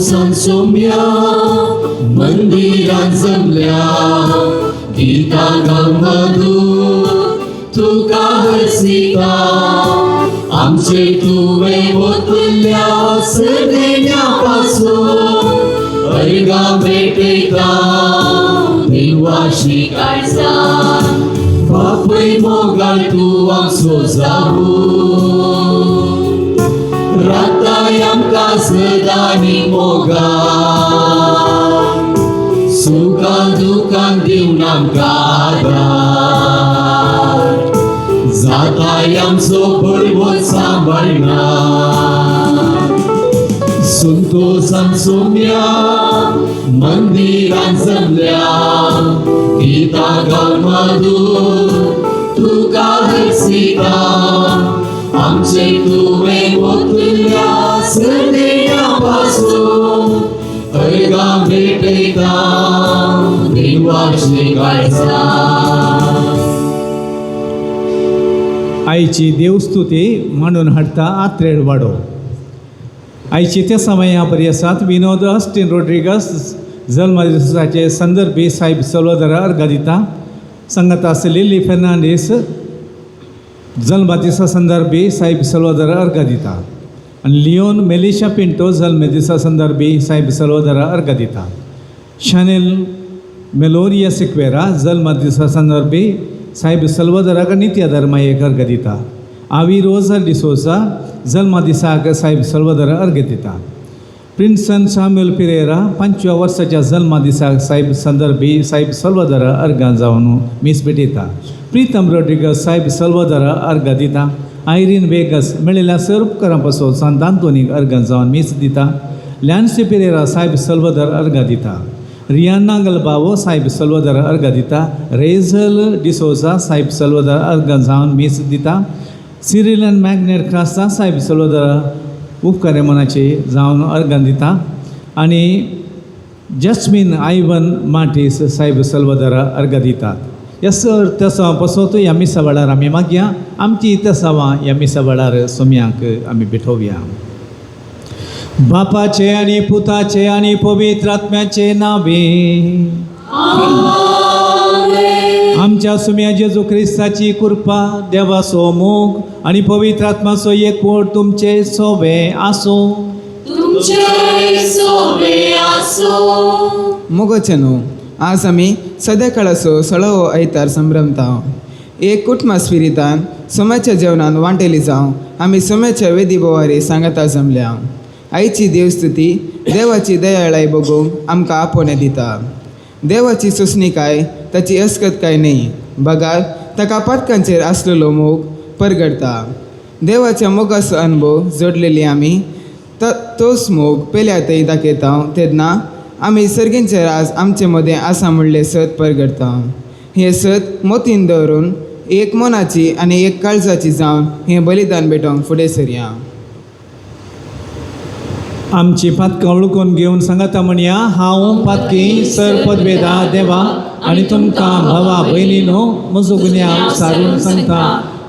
संसोम्या मंदिरात जमल्या गीता गमधू तुका हसिता आमचे तुवे ओतल्या सदेण्यापासून ऐगा भेटता निवासी काळजा बापय मोगाळ तू आमचो जाऊ राताय आमकां सदांनी मोगाळ सुखा दुखान दिवन आमकां आदार जाताय आमचो बळगोत सांबाळणार संतोषान सोम्या मंदिरान जमल्या गीता गमधू तुका हसिता आमचे तुवे ओतल्या सदेण्यापासून ऐगा भेटता निवासी काळजा. आईची देवस्तुती म्हणून हाडटा आत्रेड वाडो. आईची त्या समयापर्यंत विनोद ऑस्टिन रोड्रिगस जल्म दिसाचे संदर्भी साहेब सल्वादोरा अर्घ दिता. संगत लिली फेर्नांडीस जल्म दिसा संदर्भी साहेब सल्वादोरा अर्घ दिता आनी लिओन मेलिशा पिंटो जल्म दिसा संदर्भी साहेब सल्वादोरा अर्घ दिता. शानेल मेलोरिया सिक्वेरा जल्म दिसा संदर्भी साहेब सल्वादोराक नित्य धर्मा एक अर्घ दिता. आवी रोजर डिसोसा जल्म दिसाक साहेब सल्वादोरा अर्घ दिता. प्रिन्सन शाम्युल पिरेरा 5व्या वर्साच्या जल्म दिसाक साहेब संदर्भी साहेब सल्वादोरा अर्घ जावन मीस भेटयता. प्रीतम रोड्रिगस साहेब सल्वादोरा अर्घ दिता. आयरीन वेगस मेळिल्ल्या सर्व उपकारां पासून सांत आंतोनीक अर्घ जावन मीस दिता. लॅन्सी पिरेरा साहेब सल्वादोरा अर्घ दिता. रियाना गलबावो साहेब सल्वादोरा अर्घ दिता. रेझल डिसोसा साहेब सल्वादोरा अर्घ जावन मीस दिता. सिरिलन मॅग्नेट क्रास्ता साहेब सल्वादोरा उपकारे मनाचे जावन अर्घ दिता. आनी जस्मीन आयवन मार्टीस साहेब सल्वादोरा अर्घ दितात. ह्या सर त्या पासून ह्या मिसा वेळार आमी मागया आमची त्या ह्या मिसा वेळार सोम्याक आमी भेटोवया. बापाचे आनी पुताचे आनी पवित्र आत्म्याचे नावे आमच्या सुम्या जेजू ख्रिस्ताची कृपा देवाचो मोग आनी पवित्र आत्माचो एकवट तुमचे सोबे आसो. मोगोचे न्हू आज आमी सदाकाळाचो सळावो आयतार संभ्रमता. एक कुटुंबा स्पिरितान सोम्याच्या जेवणान वांटेली जावं आमी सोम्याच्या वेदी बोवारी सांगाता जमल्या. आईची देवस्तुती देवाची दयाळाय बगूंक आमकां आपोवणे दिता. देवाची सुसणीकाय ताची अस्कतकाय न्ही बगाल ताका पातकांचेर आसलेलो मोग परगडटा. देवाच्या मोगाचो अनुभव जोडलेली आमी तोच मोग पेल्यातय दाखयता तेन्ना आमी सर्गींचे राज आमचे मदें आसा म्हणले सत परगडता. हे सत मोतीन दवरून एक मनाची आनी एक काळजाची जावन हें बलिदान भेटोवंक फुडें सरया. आमची पातकां वळखून घेवन सांगाता म्हणया हांव पातकी सर पदवेदा देवा आनी तुमकां भावा भयणीनो म्हजो गुन्यांव सारून सांगता.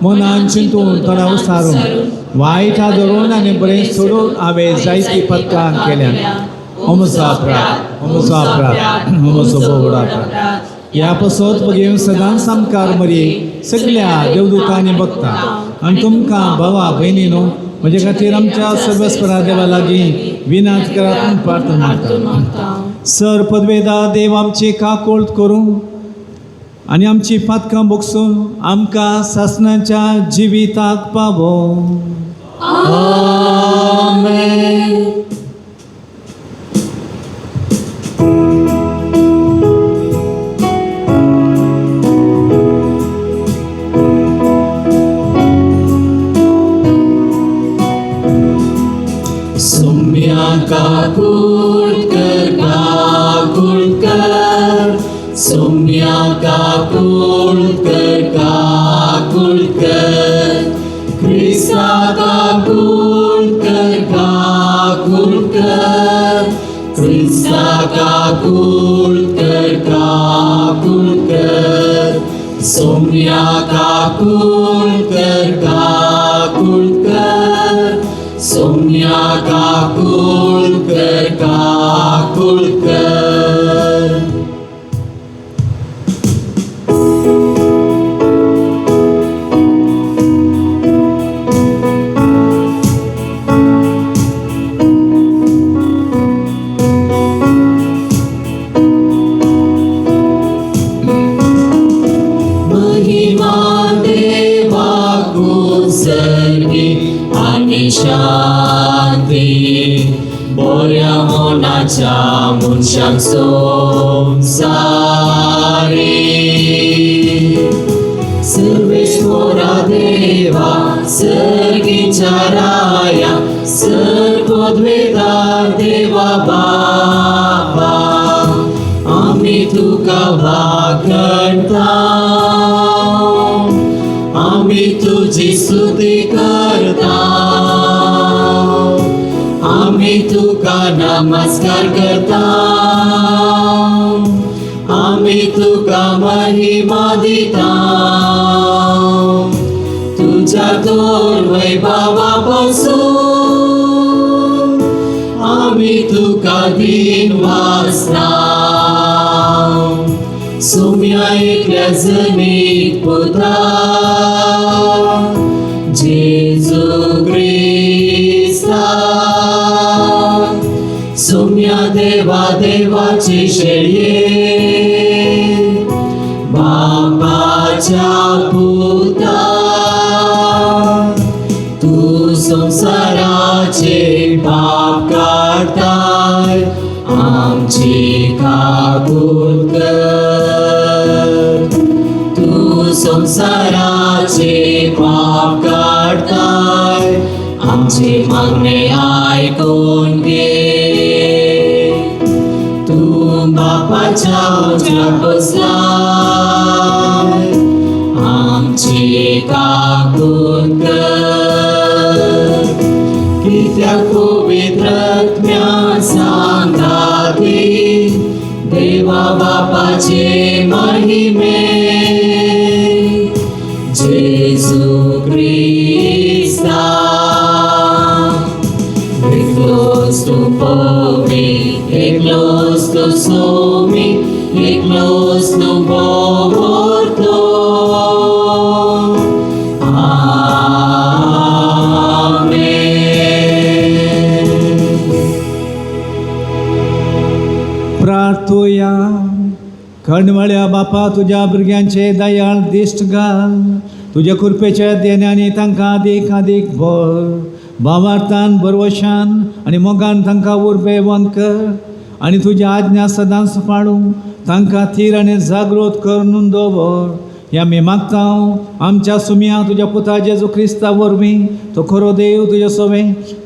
मनान चिंतून तोंडां सारून वायट धरून आनी बरें सोडून हांवें जायतीं पदकां केल्यात. हो म्हजो अपराध हो म्हजो अपराध हो म्हजो बोवडो अपराध. ह्या पासत बगेन सदांच सामकार मरी सगळ्या देवदूतांनी बघता आनी तुमकां भावा भयणीनो म्हजे खातीर आमच्या सर्वेस्परा देवा लागीं विनात करात प्रार्थना मागता. सर पदवेदा देव आमची काकोळट करूं आनी आमची पातकां बोगसून आमकां सासणाच्या जिविताक पावो. आमेन. काकुळकर सोम्या काकुळकर क्रिस्ता काकुळकर क्रिस्ता काकुळकर सोम्या काकुळकर सोम्या सौम्या काकुलकर महिमा देवाकु सर्गी आणि शांती बऱ्या मोनाच्या मनशाक संसारी सर्वेश्वरा देवा सर्गीच्या राया सर्वोद्वेदार देवा बाबा आम्ही तुका वाकडता आम्ही तुझी स्तुती करता आम्ही तुका नमस्कार करता आम्ही तुका महिमा दिता तुझ्या दोन वैभवापासून आम्ही तुका दिन वाचता सौम्या एकल्या जनीत पुत्रा जेजू ख्रिस्ता सौम्या देवा देवाची शेळये बापाच्या पुता तू संसाराचे पाप काढताय आमची काकूल कर तू संसाराचे पाप काढताय आमचे मागणे ऐकून घे तू बापाच्या उजव्या बसलाय आमची काकूल कर कित्याक पवित्र आत्म्या सांगाती देवा बापाचे महिमे जेजू ख्रिस्ता एकलोच तू पवित्र एकलोच तू सौमी एकलोच तू बोलतो प्रार्थूया. खंडमळ्या बापा तुझ्या भुरग्यांचे दयाळ दिश्ट घाल तुझ्या कृपेच्या देण्याने तांकां अधिक अधिक भर भावार्थान बरवशान आनी मोगान तांकां उर्बेवंत कर आनी तुज्या आज्ञा सदांच पाळूं तांकां थीर आनी जागृत करून दवर ह्या आमी मागता आमच्या सुम्या तुज्या पुता जेजू क्रिस्ता वरवीं तो खरो देव तुजे सोवे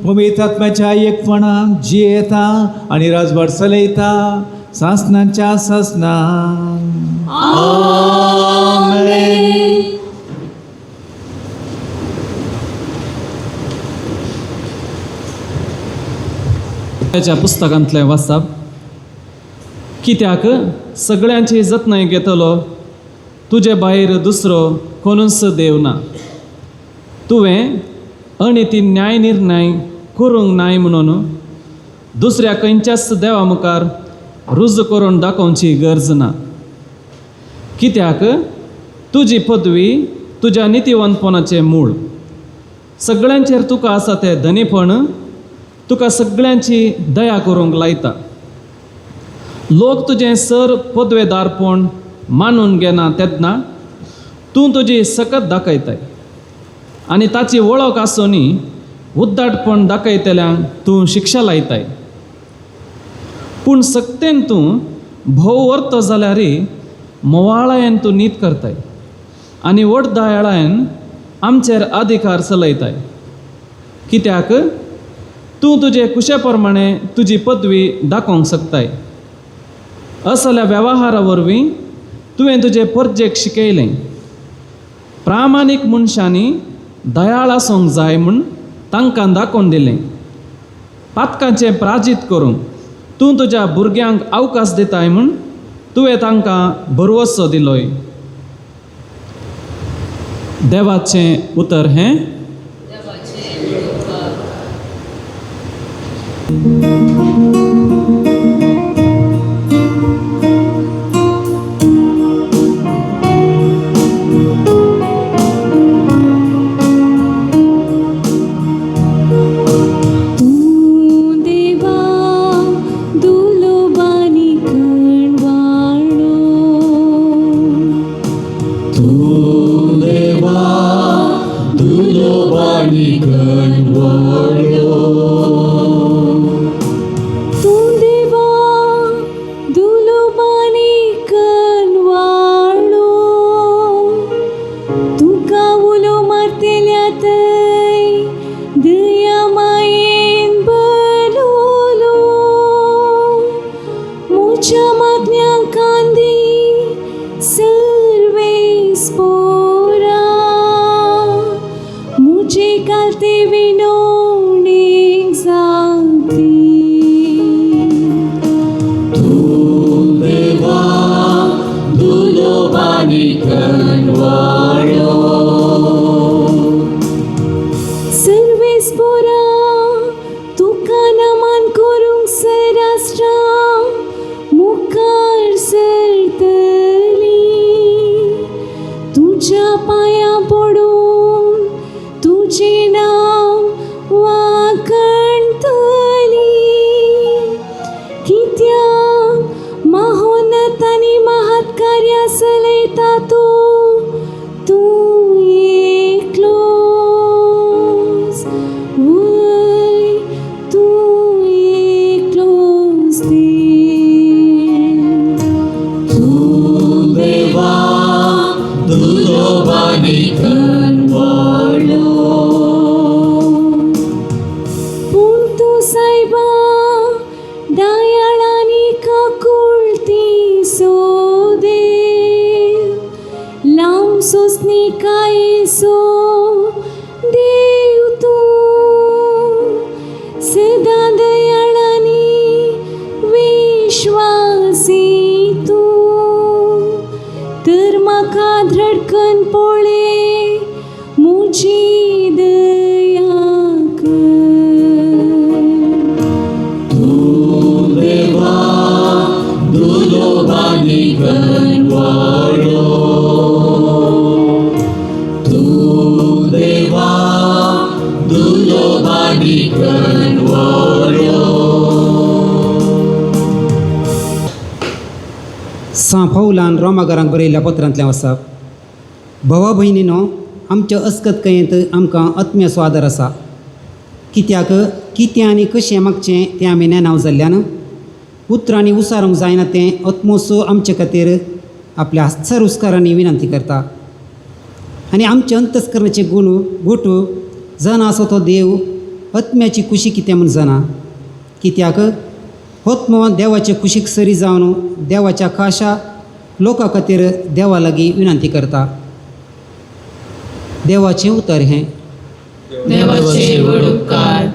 पवित्र आत्म्याच्या एकपणाक जियेता आनी राजभर चलयता सासनाच्या सासनान आमेन. त्याच्या पुस्तकांतलें वाचप कित्याक सगळ्यांची जतनाय घेतलो तुजे भायर दुसरो कोणूच देव ना तुवें अनिती न्याय निर्णय करूंक नाय म्हणून दुसऱ्या खंयच्याच देवा मुखार रुज करून दाखोवची गरज ना कित्याक तुजी पदवी तुज्या नितीवंतपणाचें मूळ सगळ्यांचेर तुका आसा तें धनीपण तुका सगळ्यांची दया करूंक लायता लोक तुजें सर पदवेदारपण मानून घेना तेन्ना तूं तुजी सकत दाखयताय आनी ताची वळख आसुनी उद्दाटपण दाखयतल्यांक तूं शिक्षा लायताय पूण सक्तेन तूं भोव व्हरतो जाल्यारय मोवाळायेन तूं नीत करताय आनी व्हड दयाळायेन आमचेर अधिकार चलयताय कित्याक तूं तुजे कुशे प्रमाणे तुजी पदवी दाखोवंक शकताय असल्या वेव्हारा वरवीं तुवें तुजे परजेक शिकयलें प्रामाणीक मनशांनी दयाळ आसूंक जाय म्हूण तांकां दाखोवन दिलें पातकांचें प्राजीत करूंक तूं तुज्या भुरग्यांक अवकाश दिताय म्हूण तुवें तांकां भरवसो दिलोय देवाचें उतर हें सांफौलान रोमाकारांक बरयल्ल्या पत्रांतलें वचप. भवा भयणीनो, आमच्या अस्कत कयेंत आमकां आत्म्याचो आदार आसा. कित्याक कितें आनी कशें मागचें तें आमी नेनाव जाल्ल्यान उतर आनी उसारूंक जायना तें आत्मोसो आमचे खातीर आपल्या हत्सरुस्कारांनी विनंती करता. आनी आमचे अंतस्करणाचे गोठू जाणा असो तो देव आत्म्याची कुशी कितें म्हूण जाणा. कित्याक आत्मो देवाचे कुशीक सरी जावन देवाच्या खाशा लोकां खातीर देवा लागीं विनंती करता. देवाचें उतर हें. देवाचे व्हड उपकार.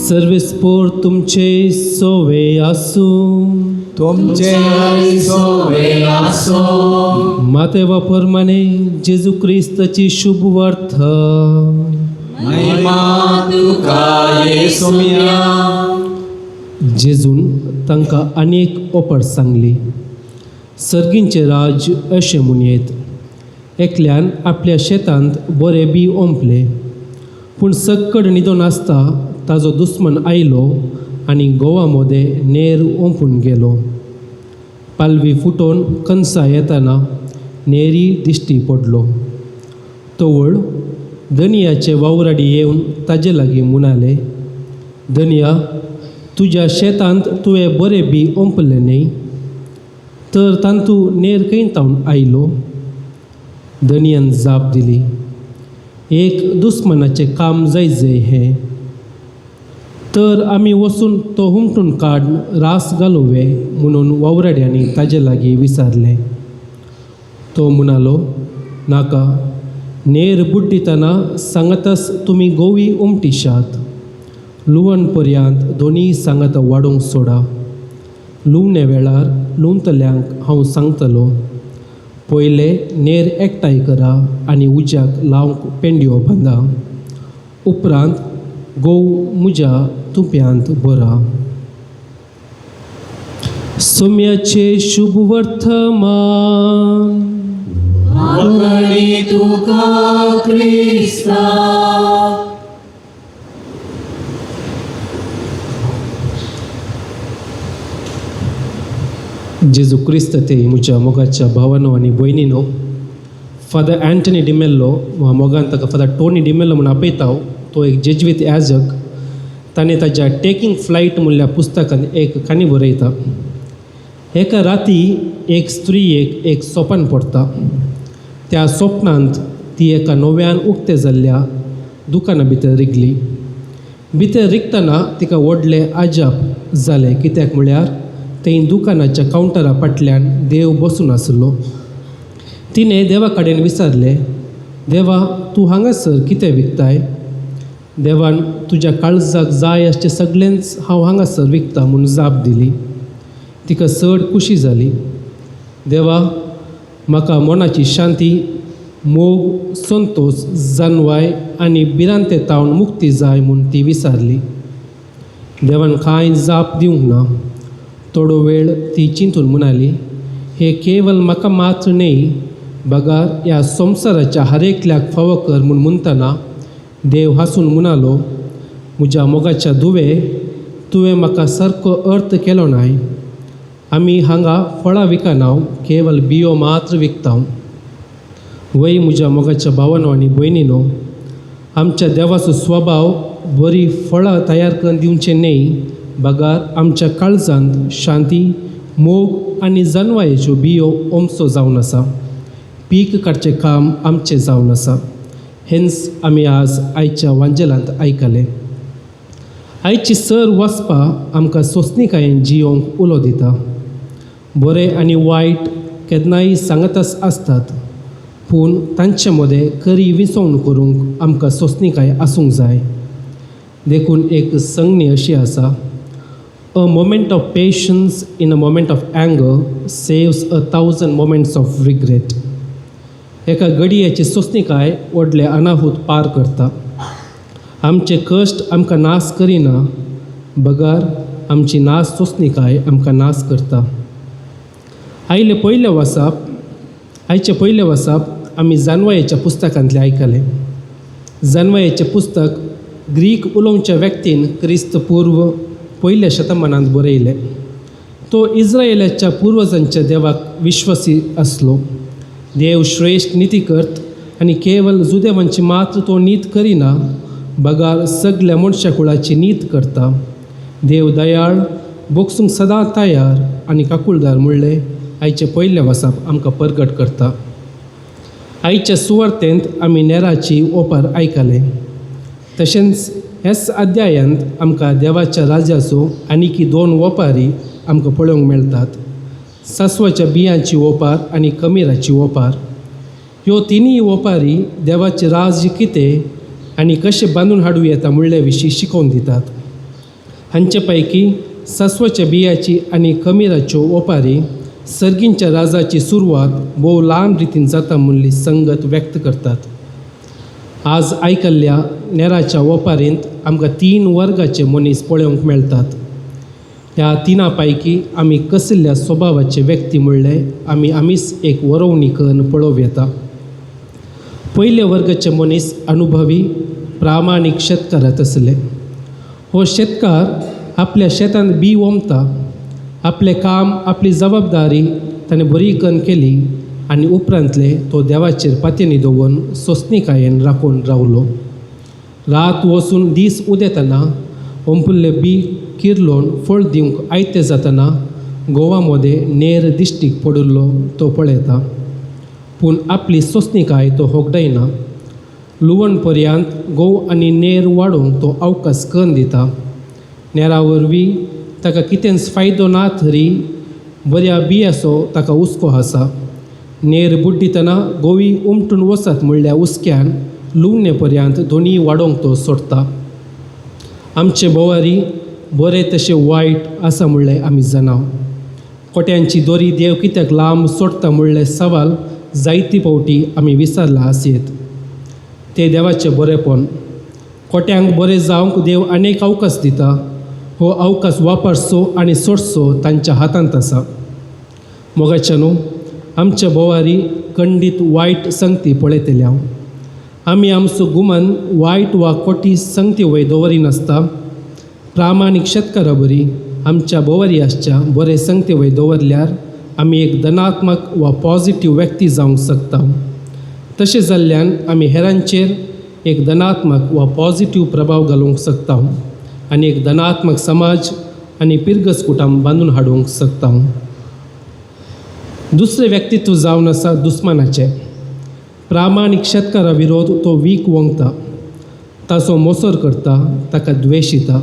सर्वेस्पोर तुमचे सोवे आसूं. तुमचे सोवे आसो. मातेवा प्रमाणे जेजू क्रिस्ताची शुभ वर्थ महिमा तुका येसुमिया. जेजून तांकां अनेक ओपड सांगली. सर्गींचे राज अशें म्हणयेत. एकल्यान आपल्या शेतांत बरे बी ओंपले, पूण सक्कड न्हिदोन आसता ताजो दुस्मन आयलो आनी गोवा मोदें नेर ओंपून गेलो. पालवी फुटोवन कणसां येताना नेरी दिश्टी पडलो. तवळ दनयाचे वावराडी येवन ताजे लागीं म्हणाले, दनया, तुज्या शेतांत तुवें बरें बी ओंपलें न्ही, तर तांतूं नेर खंयतावन आयलो. दनयान जाप दिली, एक दुस्मनाचें काम जायत हें. तर आमी वचून तो हुमटून काडून रास घालुवे म्हणून वावराड्यांनी ताजे लागीं विचारलें. तो म्हणालो, नाका, नेर बुड्डितना सांगतास तुमी गोवी उमटिशात. लुवण पर्यंत दोनी सांगात वाडोवंक सोडा. लुवणे वेळार लुवतल्यांक हांव सांगतलो, पयले नेर एकठांय करा आनी उज्याक लावंक पेंड्यो बांदा. उपरांत गोव म्हज्या तुप्यांत बरा. सोम्याचे शुभ वर्तमान. वगडी तुका क्रिस्ता. जेजू क्रिस्त ते म्हज्या मोगाच्या भावानो आनी भयणीनो, फादर अँटनी डिमेल्लो वा मोगान ताका फादर टोनी डिमेल्लो म्हूण आपयता. तो एक जेजवीत याजक. ताणें ताच्या टेकिंग फ्लायट म्हणल्या पुस्तकांत एक काणी बरयता. एका राती एक स्त्रीयेक एक सोपन पडटा. त्या स्वप्नांत ती एका नव्यान उक्ते जाल्ल्या दुकाना भितर रिगली. भितर रिगतना तिका व्हडलें आजाप जालें. कित्याक म्हळ्यार थंय दुकानाच्या कावंटरा फाटल्यान देव बसून आसलो. तिणें देवा कडेन विचारलें, देवा, तूं हांगासर कितें विकताय? देवान तुज्या काळजाक जाय आसचें सगळेंच हांव हांगासर विकता म्हूण जाप दिली. तिका चड खुशी जाली. देवा, म्हाका मनाची शांती, मोग, संतोश, जानवाय आनी भिरांतेतावन मुक्ती जाय म्हूण ती विचारली. देवान कांय जाप दिवंक ना. थोडो वेळ ती चिंतून म्हणाली, हे केवल म्हाका मात्र न्ही, बगार ह्या संवसाराच्या हरेकल्याक फावो कर म्हूण म्हणटना देव हांसून म्हणालो, म्हज्या मोगाच्या धुवे, तुवें म्हाका सारको अर्थ केलो नाय. आमी हांगा फळां विकनाव, केवल बियो मात्र विकता. वय म्हज्या मोगाच्या भावानो आनी भयणीनो, आमच्या देवाचो स्वभाव बरी फळां तयार करून दिवचें न्ही, बगार आमच्या काळजांत शांती, मोग आनी जानवायेच्यो बियो ओमचो जावन आसा. पीक काडचें काम आमचें जावन आसा. हेंच आमी आज आयच्या वांजेलांत आयकलें. आयची सर वचपा आमकां सोंसणीकायेन जियोंक उलो दिता. बरें आनी वायट केन्नाय सांगताच आसतात, पूण तांचे मदें खरी विसवण करूंक आमकां सोंसणीकाय आसूंक जाय. देखून एक संज्ञा अशी आसा, A moment of patience in a moment of anger saves 1,000 moments of regret. एका घडयेची सोंसणीकाय व्हडले अनाहूत पार करता. आमचे कश्ट आमकां नाश करिना, बगार आमची नाश सोंसणीकाय आमकां नाश करता. आयचे पयले वसाप आमी जानवायेच्या पुस्तकांतलें आयकलें. जानवायेचें पुस्तक ग्रीक उलोवच्या व्यक्तीन क्रिस्त पूर्व 1 शतमानांत बरयलें. तो इस्रायेलाच्या पुर्वजांच्या देवाक विश्वासी आसलो. देव श्रेश्ठ निती करत आनी केवल जुदेवांची मात्र तो नीत करिना, बगार सगळ्या मनशा कुळाची नीत करता. देव दयाळ, बोगसूंक सदां तयार आनी काकुळदार म्हणलें आयचे पयले वसाप आमकां परगट करता. आयच्या सुवार्तेंत आमी नेराची ओपार आयकलें. तशेंच ह्याच अध्यायांत आमकां देवाच्या राज्याचो आनीकी 2 ओपारी आमकां पळोवंक मेळटात. सासवाच्या बियांची ओपार आनी कमिराची ओपार. ह्यो तिनूय ओपारी देवाचें राज्य कितें आनी कशें बांदून हाडूं येता म्हणले विशीं शिकोवन दितात. हांचे पैकी सस्वाच्या बियाची आनी खमीराच्यो ओपारी सर्गींच्या राजाची सुरवात भोव ल्हान रितीन जाता म्हणली संगत व्यक्त करतात. आज आयकल्ल्या नेराच्या ओपारींत आमकां 3 वर्गाचे मनीस पळोवंक मेळटात. ह्या 3 पैकी आमी कसल्या स्वभावाचे व्यक्ती म्हणले आमीच एक वरवणी करून पळोवं येता. पयले वर्गाचे मनीस अनुभवी प्रामाणीक शेतकारात असले. हो शेतकार आपल्या शेतांत बी वोमता, आपले काम आपली जबाबदारी ताणें बरी करून केली आनी उपरांतले तो देवाचेर पातयेनी दवरून सोंसणीकायेन राखून रावलो. रात वचून दीस उदेतना ओंपुल्ले बी किरलोवन फळ दिवंक आयते जातना गोवामध्ये नेर दिश्टीक पडिल्लो तो पळयता. पूण आपली सोंसणीकाय तो होगडायना. लुवण पर्यंत गोव आनी नेर वाडोवंक तो अवकाश करून दिता. नेरा वरवीं ताका कितेंच फायदो ना तरी बऱ्या बियाचो ताका हुस्को आसा. नेर बुड्डितना गोवी उमटून वचत म्हणल्यार हुस्क्यान लुवणे पर्यंत दोनी वाडोवंक तो सोडटा. आमचे बोवारी बरे तशे वायट आसा म्हणलें आमी जाणाव. कोट्यांची दोरी देव कित्याक लांब सोडटा म्हणलें सवाल जायती फावटी आमी विचारला आसयत. ते देवाचें बरेपण. कोट्यांक बरें जावंक देव अनेक अवकाश दिता. हो अवकाश वापरचो आनी सोडचो तांच्या हातांत आसा. मोगाच्यानू आमच्या बोवारी खंडीत वायट संगती पळयतल्या. आमी आमचो गुमान वायट वा खोटी संगती वयर दवरिनासता. प्रामाणीक शेतकारा बरी आमच्या बोवारी आसच्या बरे संगती वयर दवरल्यार आमी एक धनात्मक वा पॉझिटिव्ह व्यक्ती जावंक शकता. तशें जाल्ल्यान आमी हेरांचेर एक धनात्मक वा पॉझिटिव्ह प्रभाव घालूंक शकता आनी एक धनात्मक समाज आनी पिरगस कुटुंब बांदून हाडूंक शकता. दुसरें व्यक्तित्व जावन आसा दुस्मानाचें. प्रामाणीक शेतकारा विरोध तो वीक वंगता, ताचो मोसर करता, ताका द्वेशिता.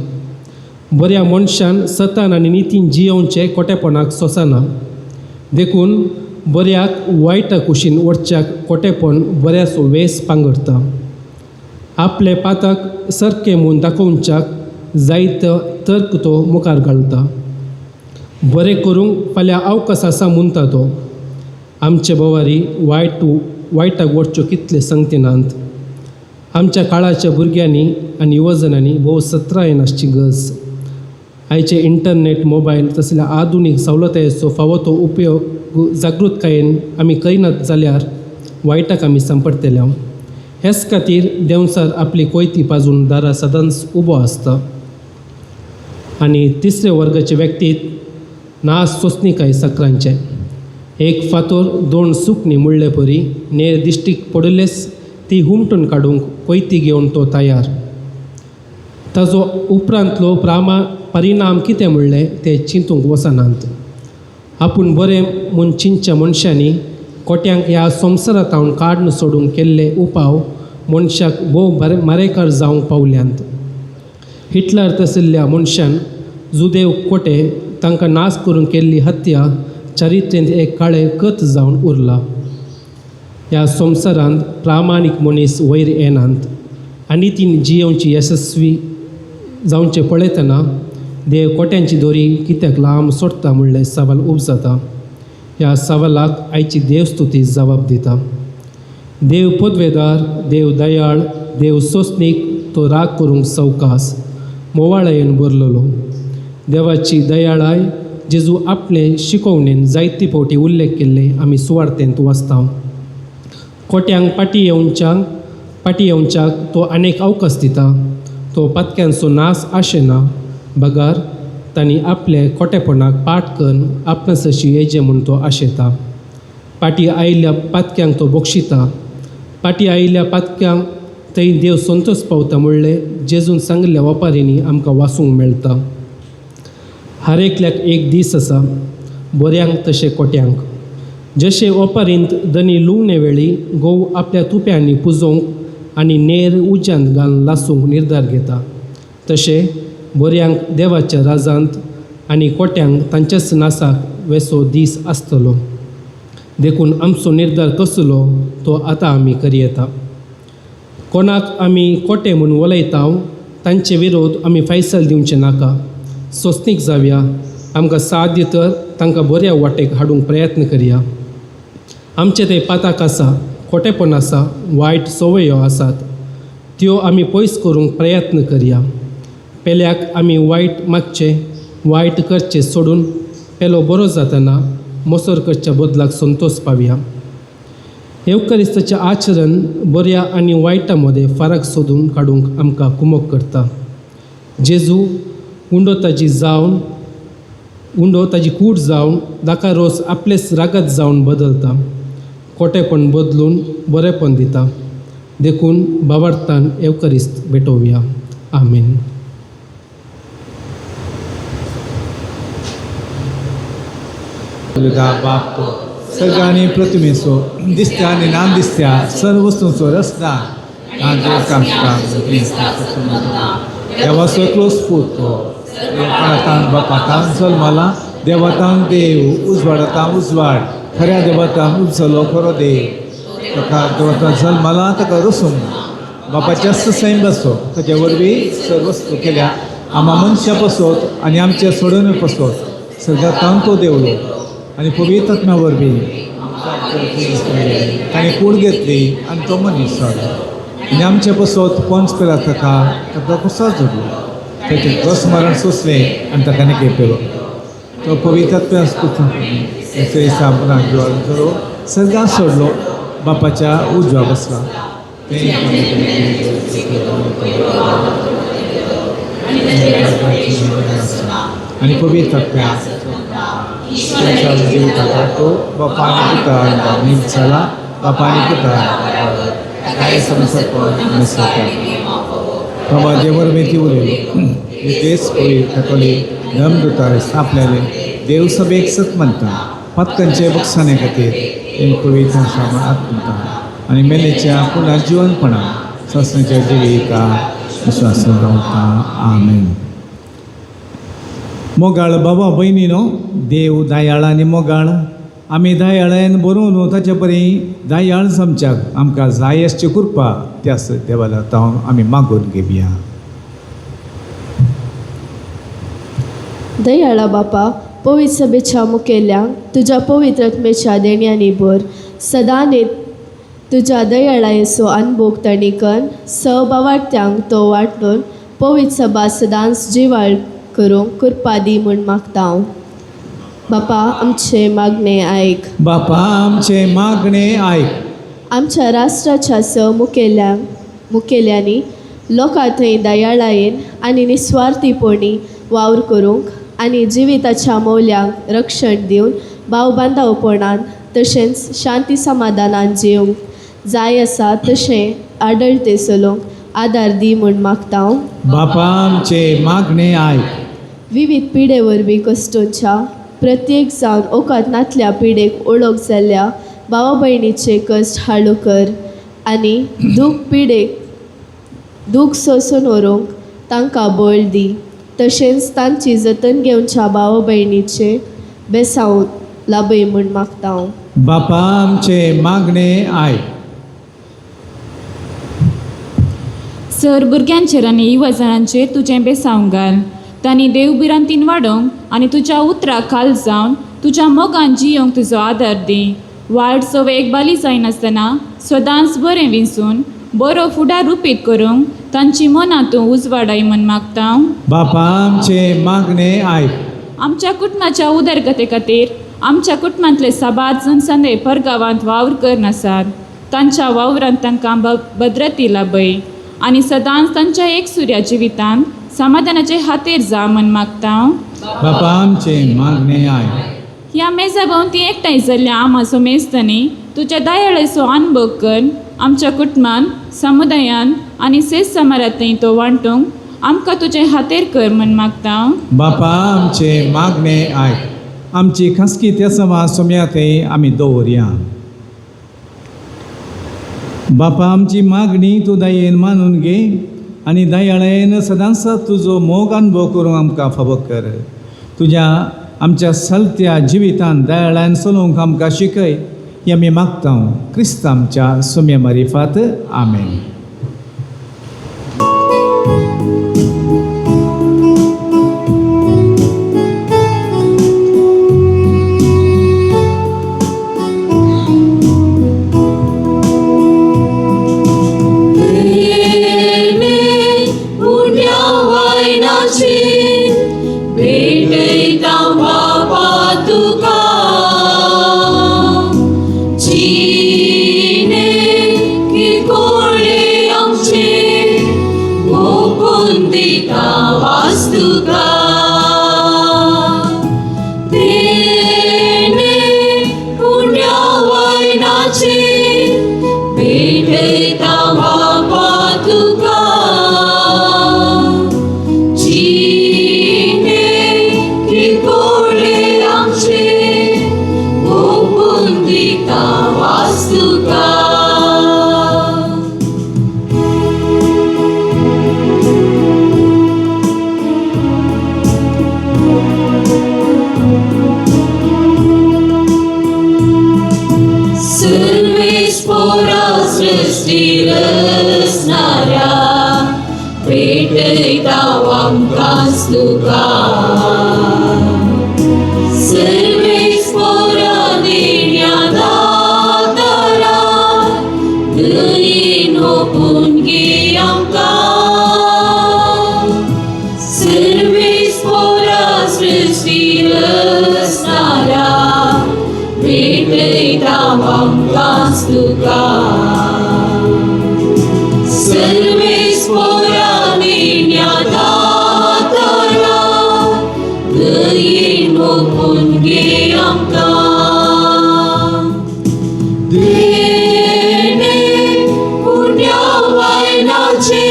बऱ्या मनशान सतान आनी नितीन जियोवचें कोटेपणाक सोंसना. देखून बऱ्याक वायटा कुशीन वचच्याक कोटेपण बऱ्याचो वेस पांगरता. आपले पाताक सारकें म्हूण दाखोवच्याक जायतो तर्क तो मुखार घालता. बरें करूंक फाल्यां अवकाश आसा म्हणटा तो. आमचे बोवारी वायटाक वचच्यो कितले संगतीनांत. आमच्या काळाच्या भुरग्यांनी आनी युवजनांनी भोव सत्रायेन आसची गरज. आयचे इंटरनेट मोबायल तसल्या आधुनीक सवलतायेचो फावो तो उपयोग जागृतकायेन आमी करिनात जाल्यार वायटाक आमी सांपडटल्या. हेच खातीर देंवचार आपली कोयती पाजून दारा सदांच उबो आसता. आनी तिसरे वर्गाचे व्यक्तीत नास सोंसणीकाय सक्रांचे. एक फातोर 2 सुकणी म्हणले परी नेर दिश्टीक पडलेच ती हुमटून काडूंक कोयती घेवन तो तयार. ताजो उपरांतलो परिणाम कितें म्हणलें तें चिंतूंक वचनात. आपूण बरें म्हूण चिंतच्या मनशांनी कोट्यांक ह्या संवसारांत हांव काडून सोडूंक केल्ले उपाव मनशाक भोव मारेकार जावंक पावल्यांत. हिटलर तसल्या मनशान जुदेव कोटे तांकां नाश करून केल्ली हत्या चरित्रेंत एक काळें कथ जावन उरला. ह्या संवसारांत प्रामाणीक मनीस वयर येनात आनी ती जियोवची यशस्वी जावचें पळयतना देव कोट्यांची दोरी कित्याक लांब सोडटा म्हणलें सवाल उपजाता. ह्या सवालाक आयची देवस्तुती जबाब दिता. देव पदवेदार, देव दयाळ, देव सोंसणीक तो राग करूंक सवकास मोवाळायेन भरलेलो. देवाची दयाळाय जेजू आपले शिकवणेन जायती फावटी उल्लेख केल्ले आमी सुवार्थेंत वाचता. कोट्यांक पाटी येवच्याक तो अनेक अवकाश दिता. तो पातक्यांचो नाश आशेना. बगार तांणी आपले खोटेपणाक पाट करून आपणासशी येजे म्हूण तो आशेता. पाटी आयिल्ल्या पातक्यांक तो बक्षिता. पाटी आयिल्ल्या पातक्यांक थंय देव संतोश पावता म्हणलें जेजून सांगिल्ल्या ओपारींनी आमकां वाचूंक मेळटा. हर एकल्याक एक दीस आसा, बऱ्यांक तशें कोट्यांक. जशे ओपारींत दनी लुवणे वेळी गोव आपल्या तुप्यांनी पुजोवंक आनी नेर उज्यांत घालून लासूंक निर्धार घेता, तशें बऱ्यांक देवाच्या राजांत आनी कोट्यांक तांच्याच नासाक वेसो दीस आसतलो. देखून आमचो निर्धार कसलो तो आतां आमी करी येता. कोणाक आमी कोटे म्हूण वलयता तांचे विरोध आमी फैसल दिवचे नाका. सोंसणीक जावया, आमकां साथ दितर तांकां बऱ्या वाटेक हाडूंक प्रयत्न करया. आमचे ते पाताक आसा, खोटेपण आसा, वायट संवयो आसात, त्यो आमी पयस करूंक प्रयत्न करया. पेल्याक आमी वायट मागचें, वायट करचें सोडून पेलो बरो जातना मोसर करच्या बदलाक संतोष पावया. एवकरिस्ताचें आचरण बऱ्या आनी वायटा मदें फरक सोदून काडूंक आमकां कुमक करता. जेजू उंडो ताजी कूड जावन दाका रोस आपलेच रागत जावन बदलता, खोटेपण बदलून बरेपण दिता. देखून बाबार्थान एवकरिस्त भेटोवया. आमेन. बाप सगळ्या आनी प्रतिमेचो दिसत्या आनी नाम दिसत्या सर्व वस्तूंचो रसदार देवाचो एकलोच पुतो देवतान बापातान जल्मला, देवतान देव उजवाडातान उजवाड, खऱ्या देवतान उजलो खरो देव. ताका देवतान जल्मला ताका रसून बापाच्या सैम बसो ताचे वरवीं सर्व वस्तू केल्या. आम्हा मनशां पसोत आनी आमचे सोडून पसोत सगळ्यां तो देवलो आनी पवित्र आत्म्या वरवीं ताणें कूड घेतली आनी तो मनीस जालो आनी आमचे पसोत पोंच पेला ताका कुसार जोडलो, ताचें क्रॉसमारण सोंसलें आनी ताका निके पेलो. तो पवित्र आत्म्या हिसाब राखलो सगळ्यांक सोडलो, बापाच्या उजवा बसला. आनी पवित्र आत्म्या जिविताका तो बापानी पुता नीट जाला, बापानी पुता काय संसार बाबा जेवर मेथी उलयलो तेच पळय तातोली धम दुतार आपल्याले देव सभेक सत म्हणटा, पत्कांचे बक्षाने खातीर तें पवित्र शामात म्हणटा आनी मेलेच्या पुन्हा जिवनपणा ससण्याच्या जिविका विश्वासान रावता. आमेन. मोगाळ बाबा भयणीनो, देव दयाळ आनी मोगाळ. आमी दयाळान बरोवन ताचे परी दयाळ समच्याक आमकां जाय आसची कृपा त्या देवाला तावन आमी मागून घेवया. दयाळा बापा, पवित्र सभेच्या मुखेल्यांक तुज्या पवित्र आत्मेच्या देणयांनी भर. सदां तुज्या दयाळायेचो अनुभव तणीकन सहभावार्थ्यांक तो वाटून पवित्र सभा सदांच जिवाळ करूंक कृपा दी म्हूण मागता हांव. बापा, आमचे मागणे आयक. बापा, आमचे मागणे आयक. आमच्या राष्ट्राच्या मुखेल्यांनी लोकां थंय दयाळायेन आनी निस्वार्थीपणी वावर करूंक आनी जिविताच्या मौल्यांक रक्षण दिवन भावबांधवपणान तशेंच शांती समाधानान जिवंक जाय आसा तशें आडळते चलोवंक आदार दी म्हूण मागता हांव. बापा, आमचे मागणे आयक. विविध पिढे वरवीं कश्टोच्या प्रत्येक जावन ओकांतनातल्या पिढेक ओळख जाल्ल्या भावा भयणीचे कश्ट हाळू कर आनी दूख सोसून व्हरूंक तांकां बळ दी. तशेंच तांची जतन घेवच्या भावा भयणीचे बेसांव लाभय म्हूण मागता हांव. बापा, आमचे मागणे आयक. सर भुरग्यांचेर आनी युवजनांचेर तुजें बेसांव घाल. तांणी देवबिरांतीन वाडोवंक आनी तुज्या उतराक खाल जावन तुज्या मोगान जियोंक तुजो आदार दी. वायट सवयेक बाली जायनासतना सदांच बरें विंसून बरो फुडार रुपीत करूंक तांची मनां तूं उजवाडाय म्हूण मागता हांव. बापा, आमचे मागणे आयक. आमच्या कुटुंबाच्या उदरगते खातीर आमच्या कुटुंबांतले साबार जण संदे परगांवांत वावर करनासात. तांच्या वावरांत तांकां भद्रती लाभय आनी सदांच तांच्या एकसुऱ्या जिवितांत समाधानाचे हातेर जा म्हूण मागता हांव. बापा, आमचे मागणे आयक. ह्या मेजा भोंवती एकठांय जाल्ल्या आमाचो मेजतनी तुज्या दयाळेचो अनुभव कर. आमच्या कुटुंबान समुदायान आनी सेज समारांतय तो वांटूंक आमकां तुजें हातेर कर म्हूण मागता हांव. बापा, आमचे मागणे आयक. आमची खासगी त्या सोम्यातय आमी दवरया. बापा, आमची मागणी तूं दयेन मानून घे आनी दयाळेन सदांच तुजो मोग अनुभव करूंक आमकां फावो कर. तुज्या आमच्या चलत्या जिवितांत दयाळान चलोवंक आमकां शिकय हें आमी मागता क्रिस्त आमच्या सुम्या मारिफात. आमेन. दिता वास्तुका तेने पुण्या वैनाचे भेटता बापा तुका जीने किरकोळे आमचे ओपून दिता वास्तुका सृष्टी रचणाऱ्या भेटता आमकांच तुका सर्वेच पोरा देण्या दातारा दयेन ओपून घे आमकां सर्वेच पोरा सृष्टी रचणाऱ्या भेटता आमकांच तुका सर्वेच पोरा देण्या दातारा दयेन ओपून घे आमकां देणे पुण्या वायनाचे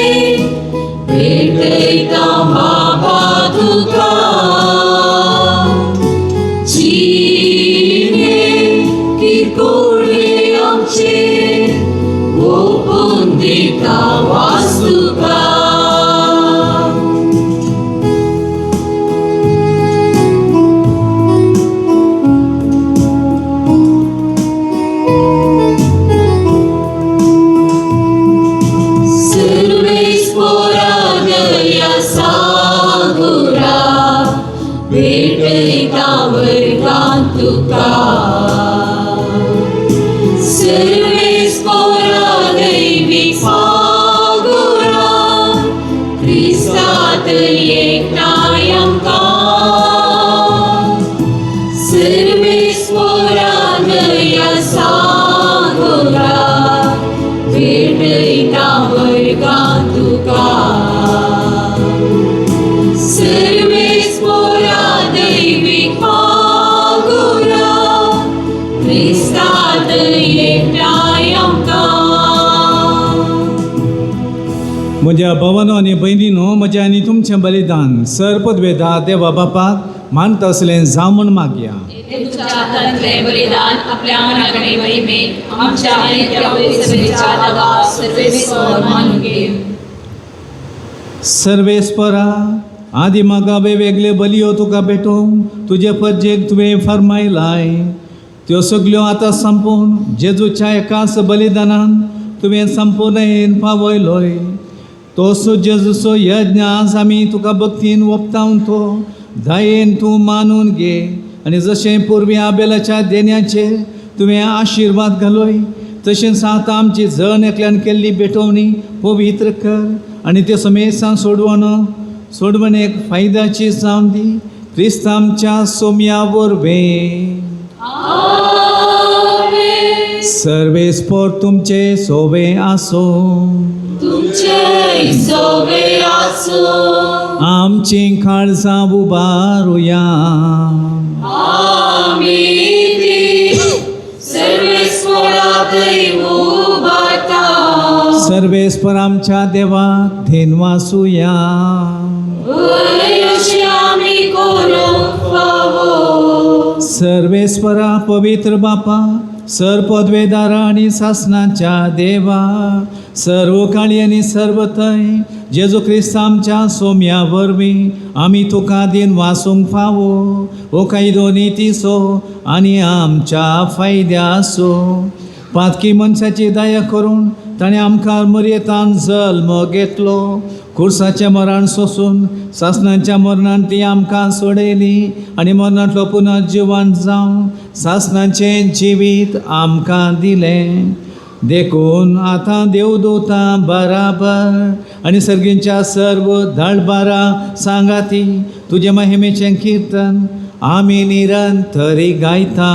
भेटता बाबा तुका किरकोळे आमचे ओपून दिता वास्तुका सर्वेच पोरा दया सागुरा भेटता वर्गांत तुका सर्वेच पोरा दैविक सागुरा ख्रिस्तात एकठांय आमकां सर्वेच पोरा दया सागुरा भेटता वर्गांत तुका सर्वेच पोरा दैविक सागुरा ख्रिस्तात एकठांय आमकां म्हज्या भावांनो आनी भयणीनो म्हजें आनी तुमचें बलिदान सर्पद्वेदा देवा बापाक मानता असलें जावं म्हूण मागया तुझ्या हातांतलें बलिदान आपल्या मनाकडे महिमेन आमच्या आनी त्या सभेच्या दागा सर्वेस्वर मानून घे सर्वेस्परा आदी म्हाका वेगवेगळे बलयो तुका भेटोवंक तुजे परजेक तुवें फरमायलाय त्यो सगल्यो आतां संपून जेजूच्या एकाच बलिदानान तुवें संपूर्णयेन पावयलोय तोसो जेजूचो यज्ञ आज आमी तुका भक्तीन ओपतावतो दयेन तूं मानून घे आनी जशें पुर्वी आबेलाच्या देण्याचेर तुवें आशिर्वाद घालोय तशेंच आतां आमची जण एकल्यान केल्ली भेटोवणी पवित्र कर आनी ते समेसान सोडवणेक फायद्याची जावन दी क्रिस्त आमच्या सोम्या वरवीं सर्वेस्पर तुमचे सोबे आसो तुमचे सोबे आसो आमची काळजां उबारुया आमीन सर्वेस्पराकय उबारता सर्वेस्पर आमच्या देवाक धेनवासुया अशी आमी करूंक फावो सर्वेस्परा पवित्र बापा सर्पद्वेदारा आनी सासनाच्या देवा सर्व काळी आनी सर्व थंय जेजू क्रिस्त आमच्या सोम्या वरवीं आमी तुका दिन वासूंक फावो हो कायदो नितीसो आनी आमच्या फायद्यासो पातकी मनशाची दया करून ताणें आमकां मर्येतान जल्म घेतलो खुर्साचें मरण सोसून सासणाच्या मरणान ती आमकां सोडयली आनी मरणांतलो पुनर्जिवन जावन सासणाचें जिवीत आमकां दिलें देखून आतां देवदूतां बराबर आनी सर्गींच्या सर्व धाडबारा सांगाती तुजे महिमेचें किर्तन आमी निरंतरी गायता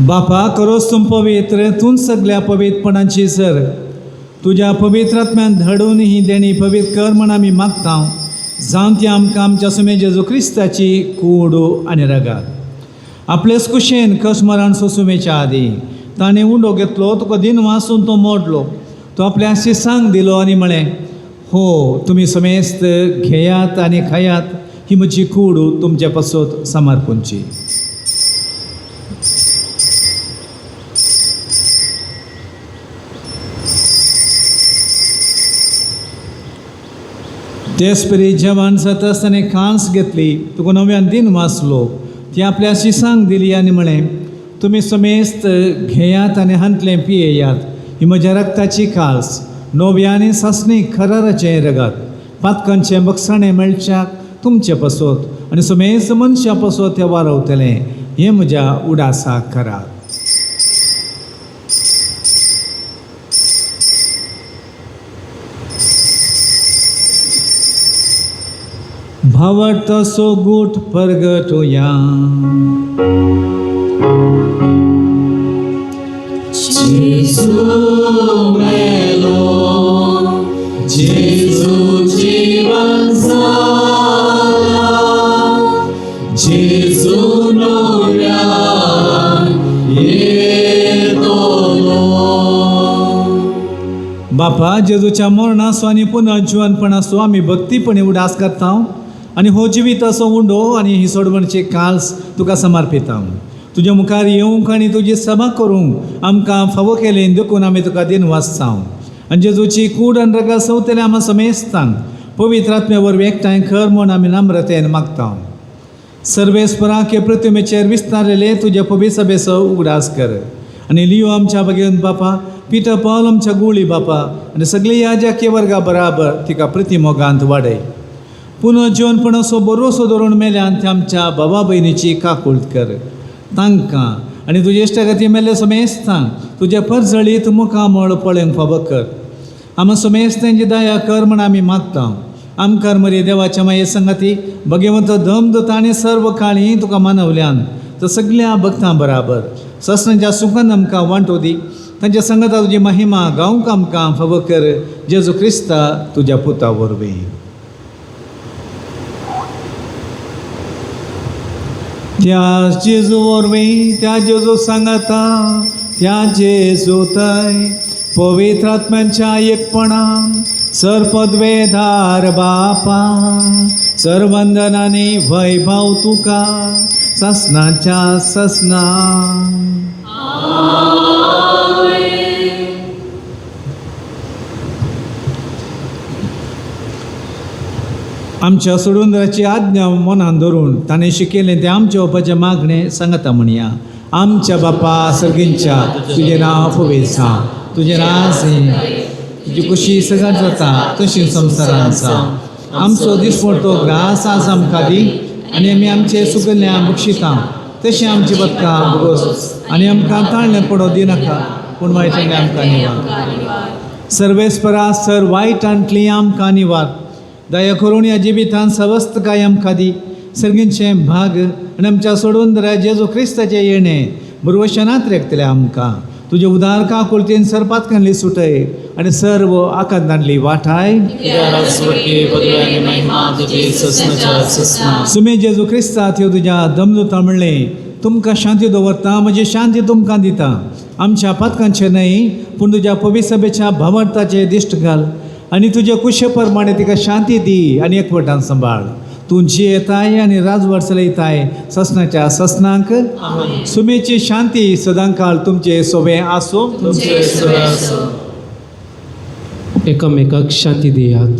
बापा करोस तुम पवित्र तूं सगळ्या पवित्रपणांची सर तुझ्या पवित्र आत्म्यान धडून ही देणी पवित्र कर म्हण आमी मागता जावन ती आमकां आमच्या सुमे जेजू क्रिस्ताची कूड आनी रगार आपलेच कुशेन कस मरण सुमेच्या आदी ताणें उंडो घेतलो तुका दिन वाचून तो मोडलो तो आपल्या शिसांक दिलो आनी म्हळें हो तुमी समेस्त घेयात आनी खायात ही म्हजी कूड तुमचे पासत समर्पूंची. तेच परी जेवण जाता आसतना कांस घेतली तुका नव्यान दिन वाचलो ती आपल्या शिसांक दिली आनी म्हळें तुमी समेस्त घेयात आनी हांतलें पियेयात ही म्हज्या रक्ताची कास नव्या आनी सासणीक खराराचें रगत पातकांचें बक्षाणें मेळच्याक तुमचे पासत आनी समेस्त मनशां पासत तें वारवतलें हें म्हज्या उडासाक करात. भावट तसो गूट परगटोया जेजू जीवन जाला जेजू नव्यान येतलो. बापा जेजूच्या मरणाचो आनी पुनर्जीवनपणाचो आमी भक्तीपणे उडास करता आनी हो जिवीत असो उंडो आनी ही सोडवणची काल्स तुका समर्पिता. तुज्या मुखार येवंक आनी तुजी सभा करूंक आमकां फावो केलें देखून आमी तुका दिन वाचता आनी जेजूची कूड आनी रगत सवतले आमी समेस्तांक पवित्र आत्म्या वरवीं एकठांय कर म्हूण आमी नम्रतेन मागता. सर्वेस्पराके प्रतिमेचेर विस्तारलेले तुजे पवित्र सभेचो उगडास कर आनी लियो आमच्या भगिनी बापा पिटर पॉल आमच्या गुळी बापा आनी सगळी याजकीय वर्गा बराबर तिका प्रतिमोगांत वाडय. पुनर्जीवनपणाचो बरोसो धरून मेल्यान ते आमच्या बाबा भयणीची काकूळट कर तांकां आनी तुजे इश्टगती मेल्ले समेस्तांक तुज्या परजळीत मुखामळ पळोवंक फावो कर. आमी समेस्तांची दया कर म्हण आमी मागता. आमकां मरे देवाच्या माये संगती भगवंत दमदत्त आनी सर्व काळी तुका मानवल्यान तर सगळ्या भक्तां बराबर ससनाच्या सुखान आमकां वांटो दी. तांच्या संगता तुजी महिमा गावंक आमकां फावो कर जेजू क्रिस्ता तुज्या पुता वरवीं. त्या जेजू वरवीं त्या जेजू सांगता त्या जेजू थंय पवित्र आत्म्यांच्या एकपणान सरपदवेधार बापा सर्वंदन आनी वैभव तुका ससनाच्या ससना. आमच्या सोडूंदराची आज्ञा मनान धरून ताणें शिकयलें तें आमच्या ओपाचें मागणें सांगता म्हणया. आमच्या बापा सर्गींच्या तुजें नांव पवित्र तुजें रास तुजी कुशी सगळ्यात जाता तशी संवसारांत आसा. आमचो दिसपडटो ग्रास आज आमकां दी आनी आमी आमचे सुकल्ल्या बक्षिता तशें आमची बदकां भोगोस आनी आमकां ताळणें पडो दिनाका पूण वायटांतलें आमकां निवार. सर्वेस्परा सर वायटांतलीं आमकां निवार. दया करून या जिवितांत सवस्त काय आमकां दी सर्गींचें भाग आनी आमच्या सोडून दरा जेजू क्रिस्ताचें येणें बरवशनांत रेखतलें आमकां तुजे उदार काकुळतेन सरपातकांतली सुटय आनी सर्व आकांतांतली वाटाय सुमे जेजू क्रिस्ता ह्यो तुज्या दमदुता म्हणलें तुमकां शांती दवरता म्हजी शांती तुमकां दिता. आमच्या पातकांचें न्हय पूण तुज्या पवित्र सभेच्या भावार्थाचें दिश्ट घाल आनी तुजे कुशे प्रमाणे तिका शांती दी आनी एकवटान सांबाळ. तूं जियेताय आनी राजवट चलयताय ससनाच्या ससनांक सुमेची शांती सदांकाळ तुमचे सोबे आसूं. एकामेकाक शांती दियात.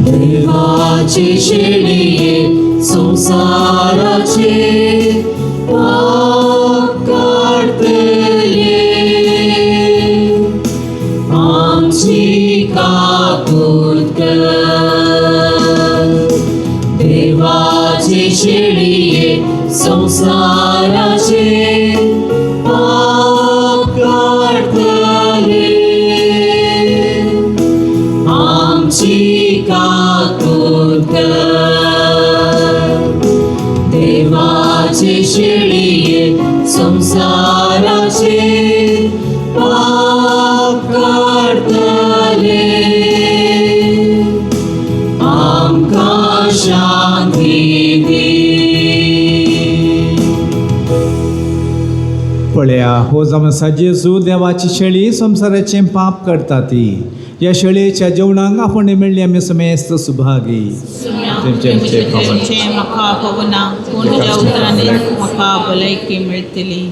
देवाची शेळिये संसाराचे पाप काढतले, आमची काकूत कर. देवाची शेळिये संसाराचे पाप काढतले, आमची काकूत कर. देवाचे शेळिये संसाराचे पाप काढतले, आमकां शांती दी. पळया हो जमसा जेजू देवाची शेळी संसाराचे पाप करता ती. या शेळयेच्या जेवणाक आपण मेळ्ळी आमी समेस्त सुभागी. म्हाका पवना पूण तुज्या उतरांनी म्हाका भलायकी मेळटली.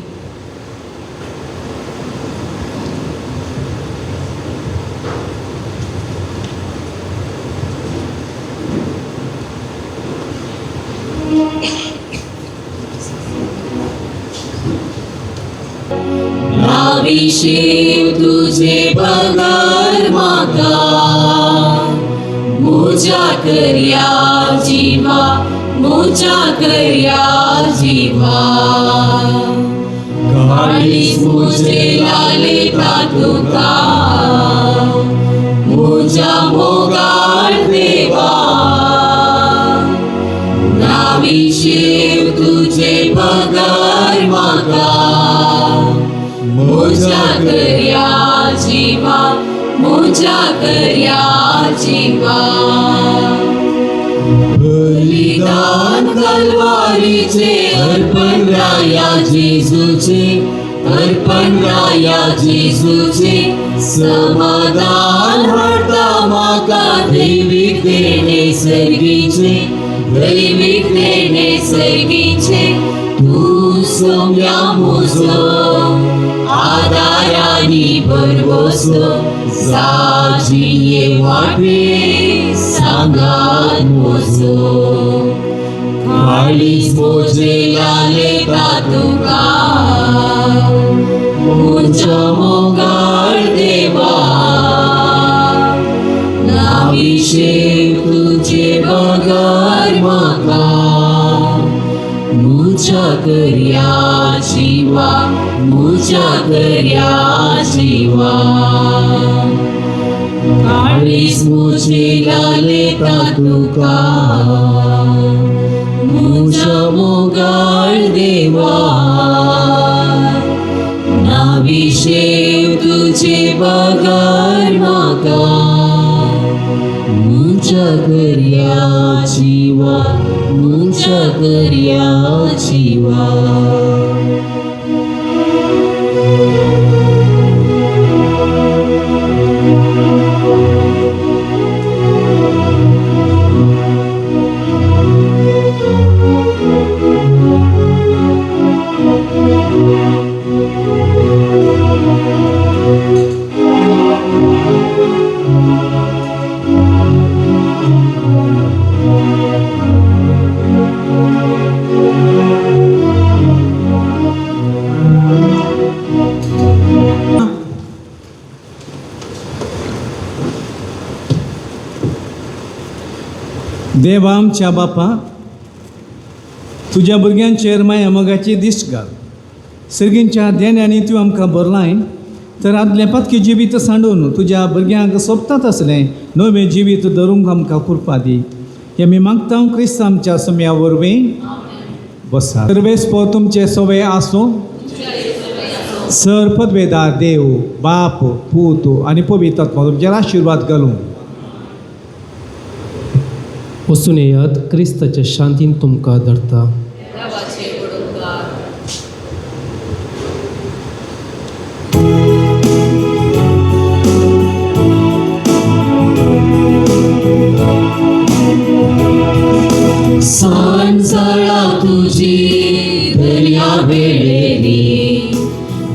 नाविशीव तुझे बगर म्हाका, मुजा कर्या जिवा, मुजा कर्या जिवा. काळीज मुझे लाले तुका, मुजा मोगाळ देवा. नाविशीव तुझे बगर म्हाका, मुजा कर्या जिवा, मुजा कर्या जिवा. बलिदान कलवारीचे अर्पण राया जेजूचे, अर्पण राया जेजूचे. समाधान हाडटा म्हाका दैवीक देणे सर्गीचे, दैवीक देणे सर्गीचे. तूं सौम्या म्हजो आदारानी बरवसो, साजिये वाटे सांगात म्हजो. काळीज मोजे लाले तुका, मुजा मोगाळ देवा. नाविशेव तुझे बगर म्हाका, मुजा कर्या जिवा, मुजा कर्या जिवा. काळीज मुझे लाले तुका, मुजा मोगाळ देवा. नाविशेव तुझे बगर म्हाका, मुजा कर्या जिवा, मुजा कर्या जिवा. देवा आमच्या बापा, तुज्या भुरग्यांचेर माया मोगाची दिश्ट घाल. सर्गींच्या देण्यानी तूं आमकां बरलाय, तर आदले पातकी जिवीत सांडून तुज्या भुरग्यांक सोबतात असलें नवें जिवीत धरूंक आमकां कृपा दी. हें मी मागता क्रिस्त आमच्या सम्या वरवीं. बसा. सर्वेस्पो तुमचे सवय आसूं. सर पदवेदार देव, बाप, पूत आनी पवित्र आत्मा तुमचेर आशिर्वाद घालूं. वचून येयात, क्रिस्ताच्या शांतीन तुमकां धरता. देवाचे बडोवकार. सांजळा तुझी दर्या वेळेरी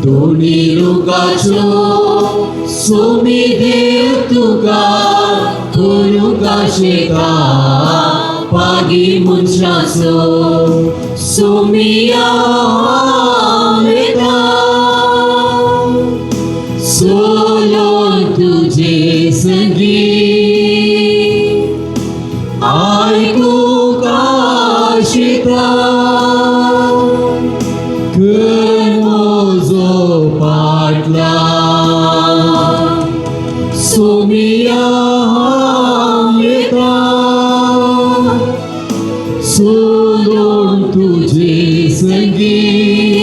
दोन्ही रुगाचो सोमी देव तुका करूंका शेता पागी मनशाचो सोमिया वेता सोलोन तुझे संगीत आयकूंक आशिता कर म्हजो पाटला सोमिया येता सोलोन तुझे संगीत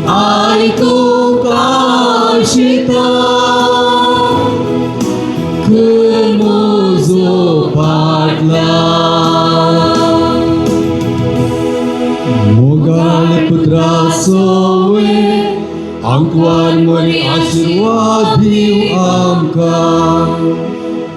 आयकूंक आशिता कर म्हजो पाटला मोगाळ पुत्राचो आंकवार मरी आशिर्वाद दिव आमकां